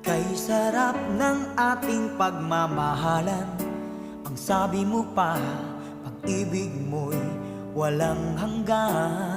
Kay sarap ng ating pagmamahalan. Ang sabi mo pa, pag-ibig mo'y walang hanggan.